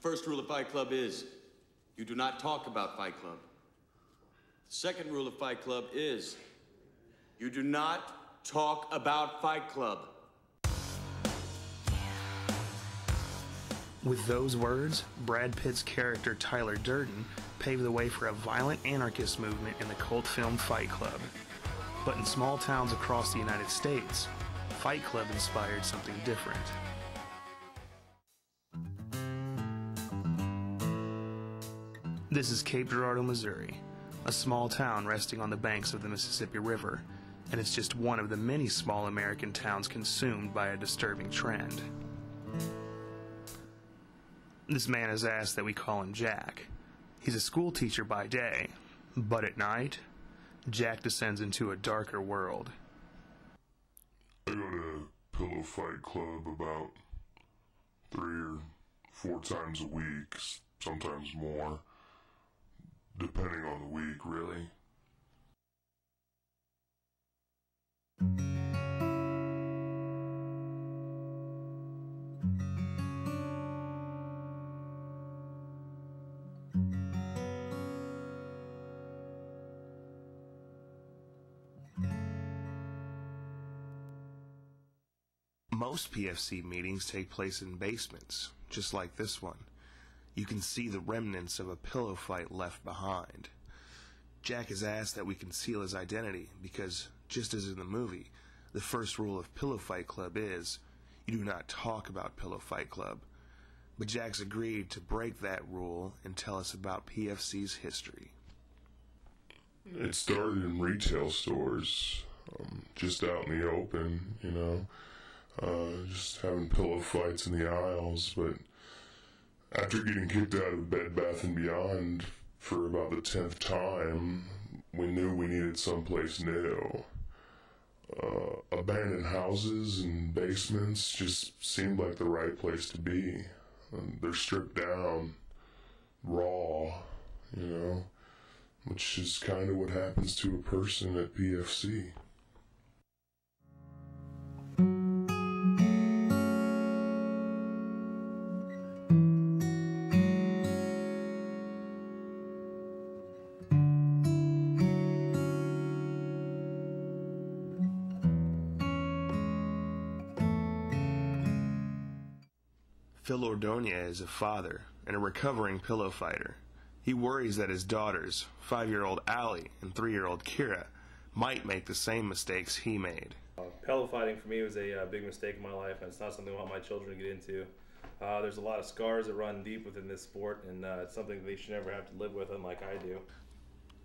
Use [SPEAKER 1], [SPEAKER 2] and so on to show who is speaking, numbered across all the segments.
[SPEAKER 1] first rule of Fight Club is you do not talk about Fight Club. The second rule of Fight Club is you do not talk about Fight Club.
[SPEAKER 2] With those words, Brad Pitt's character Tyler Durden paved the way for a violent anarchist movement in the cult film Fight Club. But in small towns across the United States, Fight Club inspired something different. This is Cape Girardeau, Missouri, a small town resting on the banks of the Mississippi River, and it's just one of the many small American towns consumed by a disturbing trend. This man has asked that we call him Jack. He's a school teacher by day, but at night, Jack descends into a darker world.
[SPEAKER 3] I go to Pillow Fight Club about 3 or 4 times a week, sometimes more, depending on the week, really.
[SPEAKER 2] Most PFC meetings take place in basements, just like this one. You can see the remnants of a pillow fight left behind. Jack has asked that we conceal his identity because, just as in the movie, the first rule of Pillow Fight Club is, you do not talk about Pillow Fight Club. But Jack's agreed to break that rule and tell us about PFC's history.
[SPEAKER 3] It started in retail stores, just out in the open, you know, just having pillow fights in the aisles, but after getting kicked out of Bed Bath & Beyond for about the 10th time, we knew we needed someplace new. Abandoned houses and basements just seemed like the right place to be. They're stripped down, raw, you know, which is kind of what happens to a person at PFC.
[SPEAKER 2] Phil Ordonia is a father and a recovering pillow fighter. He worries that his daughters, 5-year-old Allie and 3-year-old Kira, might make the same mistakes he made.
[SPEAKER 4] Pillow fighting for me was a big mistake in my life, and it's not something I want my children to get into. There's a lot of scars that run deep within this sport, and it's something they should never have to live with, unlike I do.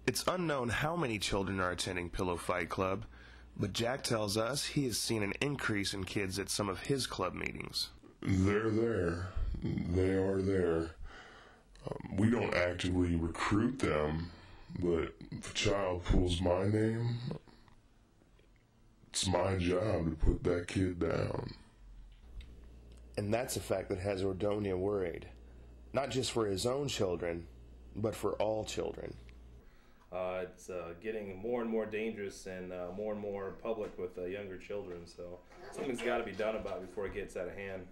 [SPEAKER 2] It's unknown how many children are attending Pillow Fight Club, but Jack tells us he has seen an increase in kids at some of his club meetings.
[SPEAKER 3] They're there. They are there. We don't actively recruit them, but if a child pulls my name, it's my job to put that kid down.
[SPEAKER 2] And that's a fact that has Ordonia worried. Not just for his own children, but for all children.
[SPEAKER 4] It's getting more and more dangerous and more public with younger children, so something's got to be done about it before it gets out of hand.